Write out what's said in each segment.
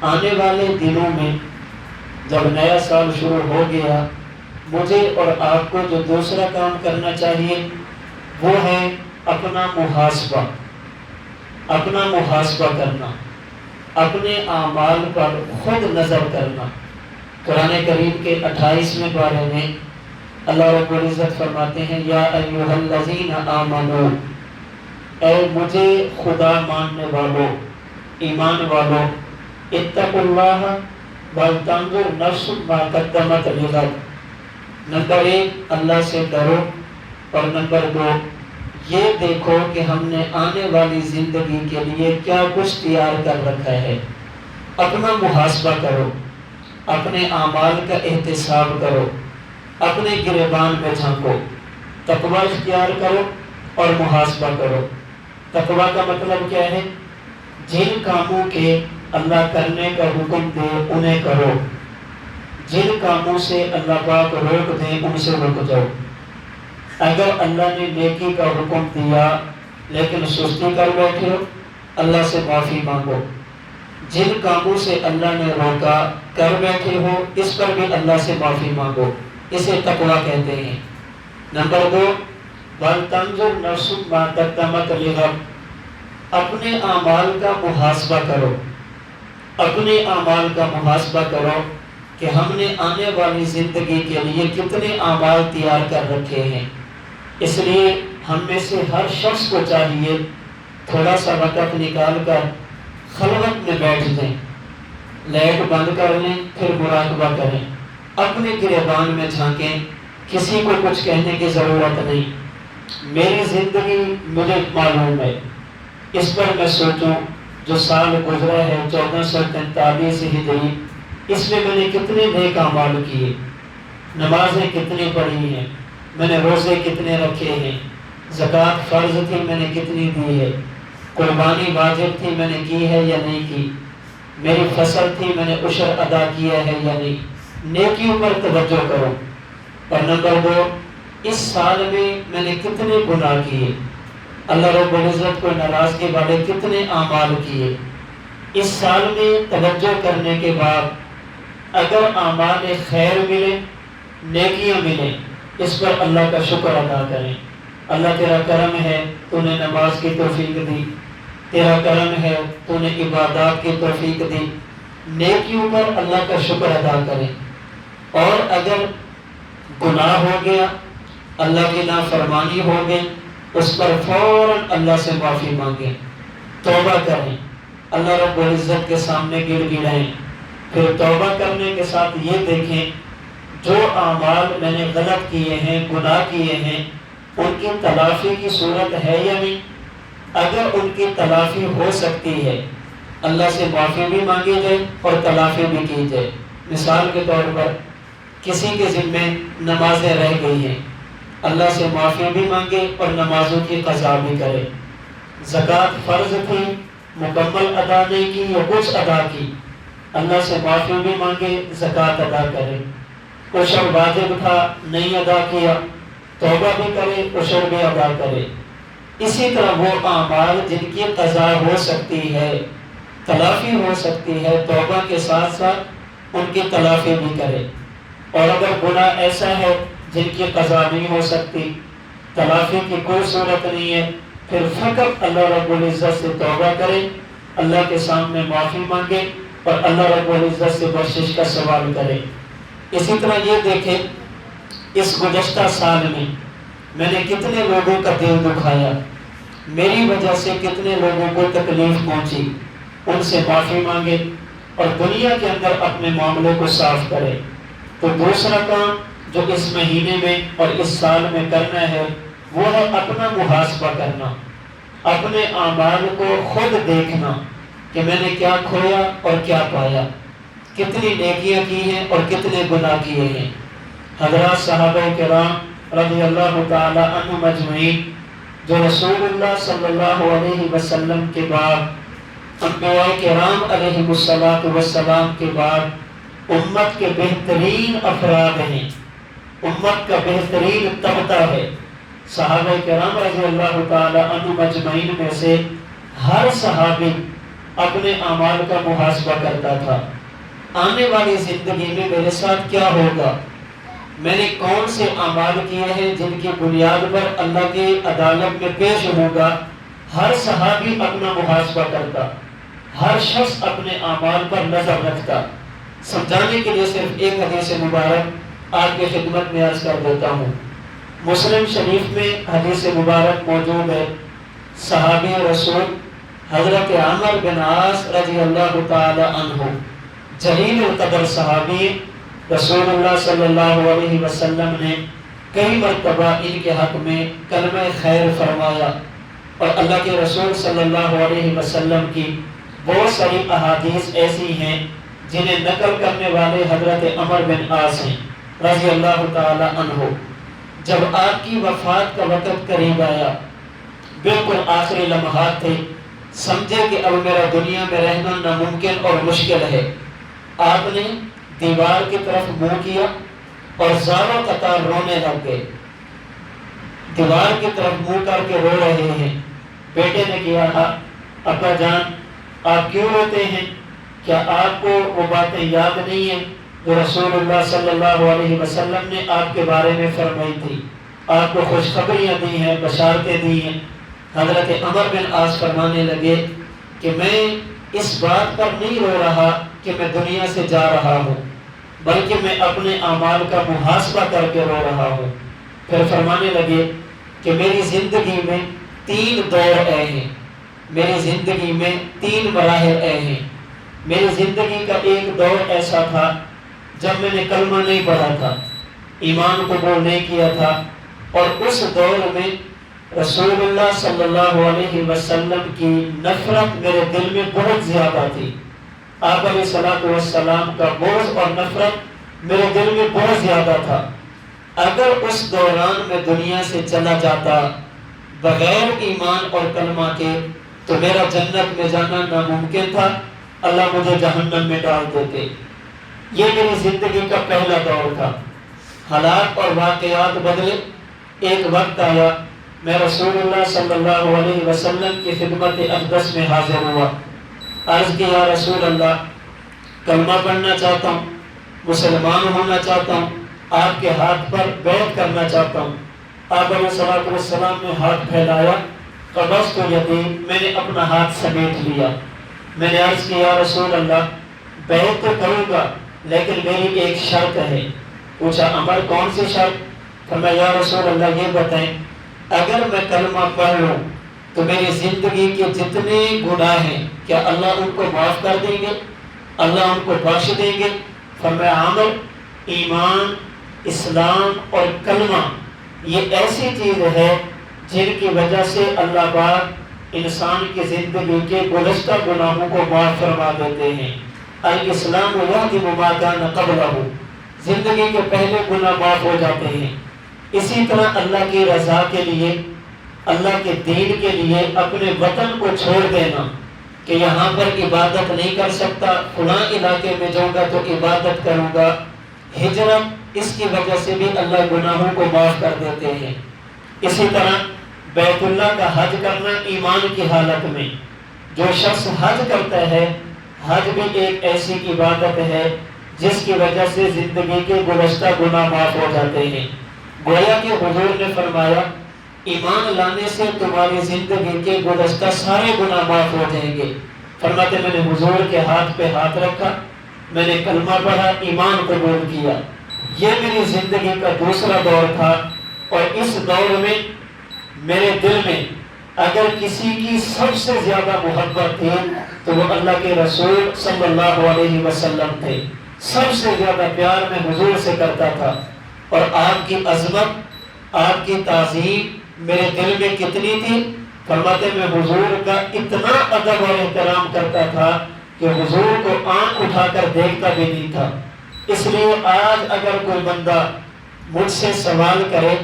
آنے والے دنوں میں جب نیا سال شروع ہو گیا، مجھے اور آپ کو جو دوسرا کام کرنا چاہیے وہ ہے اپنا محاسبہ کرنا، اپنے اعمال پر خود نظر کرنا۔ قرآن کریم کے 28ویں پارے میں اللہ رب العزت فرماتے ہیں یا ایھا الذین آمنو، اے مجھے خدا ماننے والوں، ایمان والوں، اتقوا اللہ ولتنظر نفس ما قدمت لغد۔ نمبر 1 اللہ سے ڈرو، اور نمبر 2 یہ دیکھو کہ ہم نے آنے والی زندگی کے لیے کیا کچھ تیار کر رکھا ہے۔ اپنا محاسبہ کرو، اپنے اعمال کا احتساب کرو، اپنے گریبان میں جھانکو، تقوی اختیار کرو اور محاسبہ کرو۔ تقوی کا مطلب کیا ہے؟ جن کاموں کے اللہ کرنے کا حکم دے انہیں کرو، جن کاموں سے اللہ پاک روک دیں ان سے رک جاؤ۔ اگر اللہ نے نیکی کا حکم دیا لیکن سستی کر بیٹھے ہو، اللہ سے معافی مانگو۔ جن کاموں سے اللہ نے روکا کر بیٹھے ہو، اس پر بھی اللہ سے معافی مانگو، اسے تقویٰ کہتے ہیں۔ نمبر 2 وَلْتَنْظُرْ نَفْسٌ مَا قَدَّمَتْ لِغَدٍ، اپنے اعمال کا محاسبہ کرو، اپنے اعمال کا محاسبہ کرو کہ ہم نے آنے والی زندگی کے لیے کتنے اعمال تیار کر رکھے ہیں۔ اس لیے ہم میں سے ہر شخص کو چاہیے تھوڑا سا وقت نکال کر خلوت میں بیٹھ جائیں، لائٹ بند کر لیں، پھر مراقبہ کریں، اپنے گریبان میں جھانکیں۔ کسی کو کچھ کہنے کی ضرورت نہیں، میری زندگی مجھے معلوم ہے، اس پر میں سوچوں جو سال گزرا ہے 1443 ہجری، اس میں نے کتنے نیک اعمال کیے، نمازیں کتنی پڑھی ہیں، میں نے روزے کتنے رکھے ہیں، زکوٰۃ فرض تھی میں نے کتنی دی ہے، قربانی واجب تھی میں نے کی ہے یا نہیں کی، میری فصل تھی میں نے عشر ادا کیا ہے یا نہیں۔ نیکیوں پر توجہ کرو۔ اور نمبر 2 اس سال میں نے کتنے گناہ کیے، اللہ رب العزت کو ناراضگی والے کتنے اعمال کیے۔ اس سال میں توجہ کرنے کے بعد اگر اعمال خیر ملے، نیکیاں ملیں، اس پر اللہ کا شکر ادا کریں۔ اللہ تیرا کرم ہے، تو نے نماز کی توفیق دی، تیرا کرم ہے تو نے عبادات کی توفیق دی۔ نیکیوں پر اللہ کا شکر ادا کریں۔ اور اگر گناہ ہو گیا، اللہ کی نافرمانی ہو گئی، اس پر فوراً اللہ سے معافی مانگیں، توبہ کریں، اللہ رب العزت کے سامنے گڑ گڑائیں۔ پھر توبہ کرنے کے ساتھ یہ دیکھیں جو اعمال میں نے غلط کیے ہیں، گناہ کیے ہیں، ان کی تلافی کی صورت ہے یا نہیں۔ اگر ان کی تلافی ہو سکتی ہے، اللہ سے معافی بھی مانگی جائے اور تلافی بھی کی جائے۔ مثال کے طور پر کسی کے ذمے نمازیں رہ گئی ہیں، اللہ سے معافی بھی مانگے اور نمازوں کی قضا بھی کرے۔ زکوٰۃ فرض تھی، مکمل ادا نہیں کی یا کچھ ادا کی، اللہ سے معافی بھی مانگے، زکوٰۃ ادا کرے۔ عشر واجب تھا، نہیں ادا کیا، توبہ بھی کرے، عشر بھی ادا کرے۔ اسی طرح وہ اعمال جن کی قضا ہو سکتی ہے، تلافی ہو سکتی ہے، توبہ کے ساتھ ساتھ ان کی تلافی بھی کرے۔ اور اگر گناہ ایسا ہے جن کی قضا نہیں ہو سکتی، تلافی کی کوئی صورت نہیں ہے، پھر فقط اللہ رب العزت سے توبہ کرے، اللہ کے سامنے معافی مانگے اور اللہ رب العزت سے بخشش کا سوال کرے۔ اسی طرح یہ دیکھیں اس گزشتہ سال میں نے کتنے لوگوں کا دل دکھایا، میری وجہ سے کتنے لوگوں کو تکلیف پہنچی، ان سے معافی مانگے اور دنیا کے اندر اپنے معاملے کو صاف کرے۔ تو دوسرا کام جو اس مہینے میں اور اس سال میں کرنا ہے وہ ہے اپنا محاسبہ کرنا، اپنے اعمال کو خود دیکھنا کہ میں نے کیا کھویا اور کیا پایا، کتنی نیکیاں کی ہیں اور کتنے گناہ کیے ہیں۔ حضرات صحابہ کرام رضی اللہ تعالی عنہم اجمعین جو رسول اللہ صلی اللہ علیہ وسلم کے بعد، انبیاء کرام علیہ السلام کے بعد امت کے بہترین افراد ہیں، امت کا بہترین طبقہ ہے۔ صحابہ کرام رضی اللہ تعالی عنہم اجمعین میں سے ہر صحابی اپنے اعمال کا محاسبہ کرتا تھا، آنے والی زندگی میں میرے ساتھ کیا ہوگا، میں نے کون سے اعمال کیے ہیں جن کی بنیاد پر اللہ کی عدالت میں پیش ہوگا۔ ہر صحابی اپنا محاسبہ کرتا، ہر شخص اپنے اعمال پر نظر رکھتا۔ سمجھانے کے لیے صرف ایک حدیث مبارک آپ کی خدمت میں عرض کر دیتا ہوں۔ مسلم شریف میں حدیث مبارک موجود ہے، صحابی رسول حضرت عمر بن عاص رضی اللہ تعالی عنہ، جلیل القدر صحابی، رسول اللہ صلی اللہ علیہ وسلم نے کئی مرتبہ ان کے حق میں کلمہ خیر فرمایا، اور اللہ کے رسول صلی اللہ علیہ وسلم کی بہت ساری احادیث ایسی ہیں جنہیں نقل کرنے والے حضرت عمر بن عاص ہیں رضی اللہ تعالی عنہ۔ جب آپ کی وفات کا وقت قریب آیا، بالکل آخری لمحات تھے، سمجھے کہ اب میرا دنیا میں رہنا ناممکن اور مشکل ہے، آپ نے دیوار کی طرف منہ کیا اور زاروں قطار رونے لگ گئے، دیوار کی طرف منہ کر کے رو رہے ہیں۔ بیٹے نے کہا، ابا جان آپ کیوں روتے ہیں؟ کیا آپ کو وہ باتیں یاد نہیں ہیں جو رسول اللہ صلی اللہ علیہ وسلم نے آپ کے بارے میں فرمائی تھی، آپ کو خوشخبریاں دی ہیں، بشارتیں دی ہیں؟ حضرت عمر بن عاص فرمانے لگے کہ میں اس بات پر نہیں رو رہا کہ میں دنیا سے جا رہا ہوں، بلکہ میں اپنے اعمال کا محاسبہ کر کے رو رہا ہوں۔ پھر فرمانے لگے کہ میری زندگی میں 3 دور آئے ہیں، میری زندگی میں 3 مراحل آئے ہیں۔ میری زندگی کا ایک دور ایسا تھا جب میں نے کلمہ نہیں پڑھا تھا، ایمان قبول نہیں کیا تھا، اور اس دور میں رسول اللہ صلی اللہ علیہ وسلم کی نفرت میرے دل میں بہت زیادہ تھی۔ آپ علیہ الصلوۃ والسلام کا بغض اور نفرت میرے دل میں بہت زیادہ تھا۔ اگر اس دوران میں دنیا سے چلا جاتا بغیر ایمان اور کلمہ کے تو میرا جنت میں جانا ناممکن تھا، اللہ مجھے جہنم میں ڈال دیتے۔ یہ میری زندگی کا پہلا دور تھا۔ حالات اور واقعات بدلے، ایک وقت آیا میں رسول اللہ صلی اللہ علیہ وسلم کی خدمت اقدس میں حاضر ہوا، عرض کیا یا رسول اللہ کلمہ پڑھنا چاہتا ہوں، مسلمان ہونا چاہتا ہوں، آپ کے ہاتھ پر بیعت کرنا چاہتا ہوں۔ آپ علیہ الصلوۃ والسلام نے ہاتھ پھیلایا، قبضت یدی، میں نے اپنا ہاتھ سمیٹ لیا۔ میں نے عرض کیا یا رسول اللہ بیعت تو کروں گا لیکن میری ایک شرط ہے۔ پوچھا عمر کون سی شرط؟ فرمایا یا رسول اللہ یہ بتائیں اگر میں کلمہ پڑھ لوں تو میری زندگی کے جتنے گناہ ہیں کیا اللہ ان کو معاف کر دیں گے، اللہ ان کو بخش دیں گے؟ فرمایا عمر ایمان، اسلام اور کلمہ یہ ایسی چیز ہے جن کی وجہ سے اللہ پاک انسان کی زندگی کے گزشتہ گناہوں کو معاف فرما دیتے ہیں۔ الاسلام یہدم ما کان قبلہ، زندگی کے پہلے گناہ معاف ہو جاتے ہیں۔ اسی طرح اللہ کی رضا کے لیے، اللہ کے دین کے لیے اپنے وطن کو چھوڑ دینا کہ یہاں پر عبادت نہیں کر سکتا، فلاں علاقے میں جاؤں گا تو عبادت کروں گا، ہجرت، اس کی وجہ سے بھی اللہ گناہوں کو معاف کر دیتے ہیں۔ اسی طرح بیت اللہ کا حج کرنا ایمان کی حالت میں، جو شخص حج کرتا ہے، حج بھی ایک ایسی عبادت ہے جس کی وجہ سے زندگی کے گزشتہ گناہ معاف ہو جاتے ہیں۔ گویا کہ حضور نے فرمایا ایمان لانے سے تمہاری زندگی کے گزشتہ سارے گناہ معاف ہو جائیں گے۔ فرماتے میں نے حضور کے ہاتھ پہ ہاتھ رکھا، میں نے کلمہ پڑھا، ایمان قبول کیا۔ یہ میری زندگی کا دوسرا دور تھا، اور اس دور میں میرے دل میں اگر کسی کی سب سے زیادہ محبت تھی تو وہ اللہ کے رسول صلی اللہ علیہ وسلم تھے۔ سب سے زیادہ پیار میں حضور سے کرتا تھا، اور آپ کی عظمت، آپ کی تعظیم میرے دل میں کتنی تھی؟ فرماتے میں حضور کا اتنا ادب اور احترام کرتا تھا کہ حضور کو آنکھ اٹھا کر دیکھتا بھی نہیں تھا۔ اس لیے آج اگر کوئی بندہ مجھ سے سوال کرے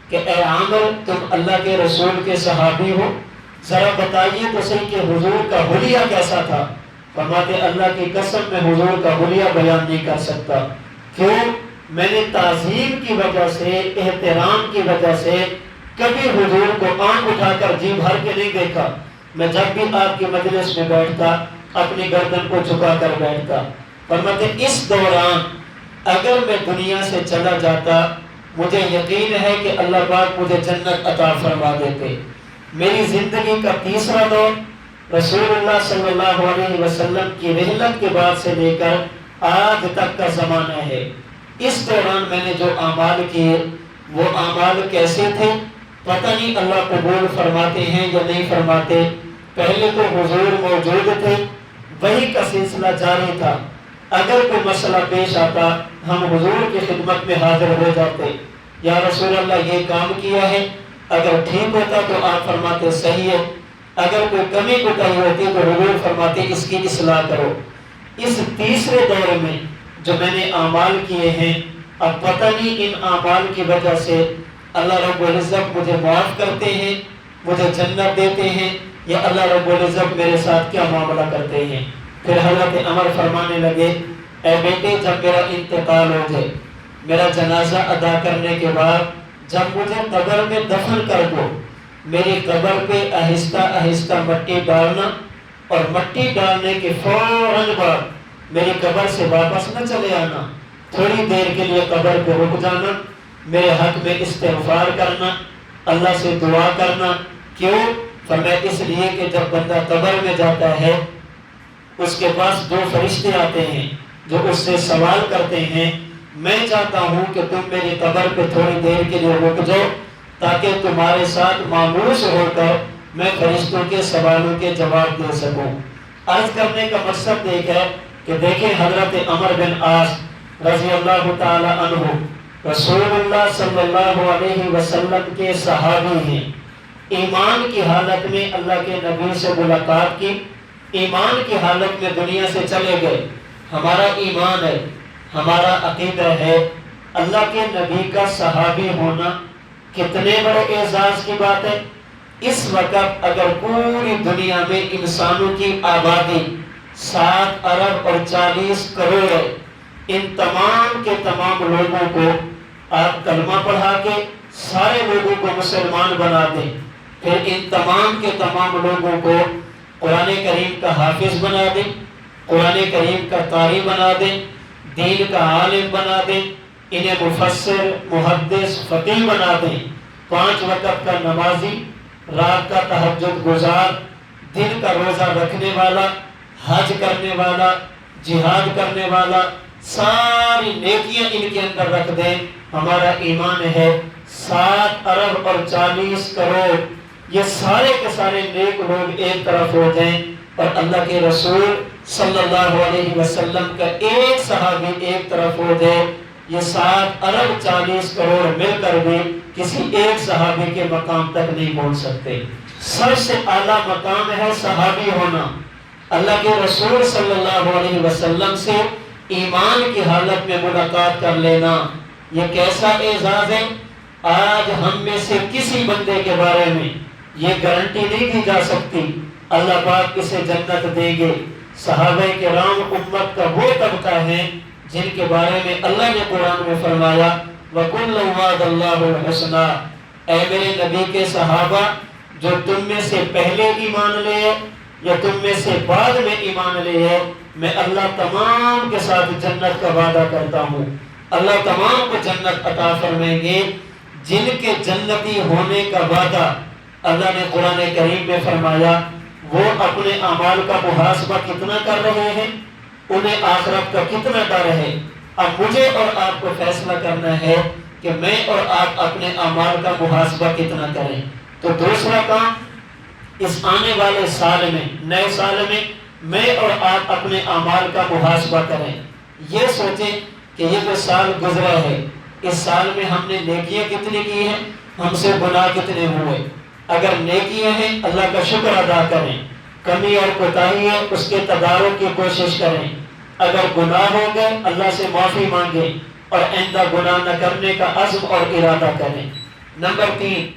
کہ اے عامر تم اللہ کے رسول کے صحابی ہو، ذرا بتائیے تو صحیح کہ حضور کا حلیہ کیسا تھا؟ فرماتے اللہ کی قسم میں حضور کا حلیہ بیان نہیں کر سکتا۔ کیوں؟ میں نے تعظیم کی وجہ سے، احترام کی وجہ سے کبھی حضور کو آنکھ اٹھا کر جی بھر کے نہیں دیکھا۔ میں جب بھی آپ کی مجلس میں بیٹھتا، اپنی گردن کو جھکا کر بیٹھتا۔ فرماتے اس دوران اگر میں دنیا سے چلا جاتا مجھے یقین ہے کہ اللہ پاک مجھے جنت عطا فرما دیتے۔ میری زندگی کا تیسرا دور رسول اللہ صلی اللہ علیہ وسلم کی رحلت کے بعد سے لے کر آج تک کا زمانہ ہے۔ اس دوران میں نے جو اعمال کیے وہ اعمال کیسے تھے پتہ نہیں اللہ قبول فرماتے ہیں یا نہیں فرماتے۔ پہلے تو حضور موجود تھے، وہی کا سلسلہ جاری تھا، اگر کوئی مسئلہ پیش آتا ہم حضور کی خدمت میں حاضر ہو جاتے، یا رسول اللہ یہ کام کیا ہے، اگر ٹھیک ہوتا تو آپ فرماتے صحیح ہے، اگر کوئی کمی کوتاہی ہوتی تو حضور فرماتے اس کی اصلاح کرو۔ اس تیسرے دور میں جو میں نے اعمال کیے ہیں، اب پتہ نہیں ان اعمال کی وجہ سے اللہ رب العزت مجھے معاف کرتے ہیں، مجھے جنت دیتے ہیں، یا اللہ رب العزت میرے ساتھ کیا معاملہ کرتے ہیں۔ پھر حضرت عمر فرمانے لگے اے بیٹے جب میرا انتقال ہو جائے، میرا جنازہ ادا کرنے کے بعد جب مجھے قبر میں دفن کر دو، میری قبر پہ آہستہ آہستہ مٹی ڈالنا، اور مٹی ڈالنے کے فوراً بعد میری قبر سے واپس نہ چلے آنا، تھوڑی دیر کے لیے قبر پہ رک جانا، میرے حق میں استغفار کرنا، اللہ سے دعا کرنا۔ کیوں؟ فرمایا اس لیے کہ جب بندہ قبر میں جاتا ہے اس کے پاس دو فرشتے آتے ہیں جو اس سے سوال کرتے ہیں، میں چاہتا ہوں کہ تم میری قبر پہ تھوڑی دیر کے لیے رک جاؤ تاکہ تمہارے ساتھ ماموس ہو کر میں فرشتوں کے سوالوں کے جواب دے سکوں۔ عرض کرنے کا مقصد ایک ہے کہ دیکھیں حضرت عمر بن عاص رضی اللہ تعالی عنہ رسول اللہ صلی اللہ علیہ وسلم کے صحابی ہیں، ایمان کی حالت میں اللہ کے نبی سے ملاقات کی، ایمان کی حالت میں دنیا سے چلے گئے۔ ہمارا ایمان ہے، ہمارا عقیدہ ہے، اللہ کے نبی کا صحابی ہونا کتنے بڑے اعزاز کی بات ہے۔ اس وقت اگر پوری دنیا میں انسانوں کی آبادی 7 ارب اور 40 کروڑ ہے، ان تمام کے تمام لوگوں کو آپ کلمہ پڑھا کے سارے لوگوں کو مسلمان بنا دیں، پھر ان تمام کے تمام لوگوں کو قرآن کریم کا حافظ بنا دیں، قرآن کریم کا قاری بنا دیں، دین کا عالم بنا دیں، انہیں مفسر، محدث، فقیہ بنا دیں، 5 وقت کا نمازی، رات کا تہجد گزار، دن کا روزہ رکھنے والا، حج کرنے والا، جہاد کرنے والا، ساری نیکیاں ان کے اندر رکھ دیں، ہمارا ایمان ہے 7 ارب اور 40 کروڑ یہ سارے کے سارے نیک لوگ ایک طرف ہو جائیں اور اللہ کے رسول صلی اللہ علیہ وسلم کا ایک صحابی ایک طرف ہو جائے، یہ 7 ارب 40 کروڑ مل کر بھی کسی ایک صحابی کے مقام تک نہیں پہنچ سکتے۔ سب سے اعلیٰ مقام ہے صحابی ہونا، اللہ کے رسول صلی اللہ علیہ وسلم سے ایمان کی حالت میں ملاقات کر لینا، یہ کیسا اعزاز ہے۔ آج ہم میں سے کسی بندے کے بارے میں یہ گارنٹی نہیں دی جا سکتی اللہ پاک اسے جنت دیں گے۔ صحابہ کرام امت کا وہ طبقہ ہے جن کے بارے میں اللہ نے قرآن میں فرمایا وَكُلًّا وَعَدَ اللَّهُ الْحُسْنَىٰ، اے میرے نبی کے صحابہ جو تم میں سے پہلے ایمان لے یا تم میں سے بعد میں ایمان لے، میں اللہ تمام کے ساتھ جنت کا وعدہ کرتا ہوں، اللہ تمام کو جنت عطا فرمائیں گے۔ جن کے جنتی ہونے کا وعدہ اللہ نے قرآن کریم میں فرمایا وہ اپنے اعمال کا محاسبہ کتنا کر رہے ہیں، انہیں آخرت کا کتنا ڈر ہے۔ اب مجھے اور آپ کو فیصلہ کرنا ہے کہ میں اور آپ اپنے اعمال کا محاسبہ کتنا کریں۔ تو دوسرا کام، اس آنے والے سال میں، نئے سال میں اور آپ اپنے اعمال کا محاسبہ کریں، یہ سوچیں کہ یہ جو سال گزرا ہے اس سال میں ہم نے نیکیاں کتنی کی ہیں، ہم سے گناہ کتنے ہوئے۔ اگر نیکیاں ہیں اللہ کا شکر ادا کریں، کمی اور کوتاہی ہے اس کے تدارک کی کوشش کریں، اگر گناہ ہو گئے اللہ سے معافی مانگیں اور آئندہ گناہ نہ کرنے کا عزم اور ارادہ کریں۔ نمبر 3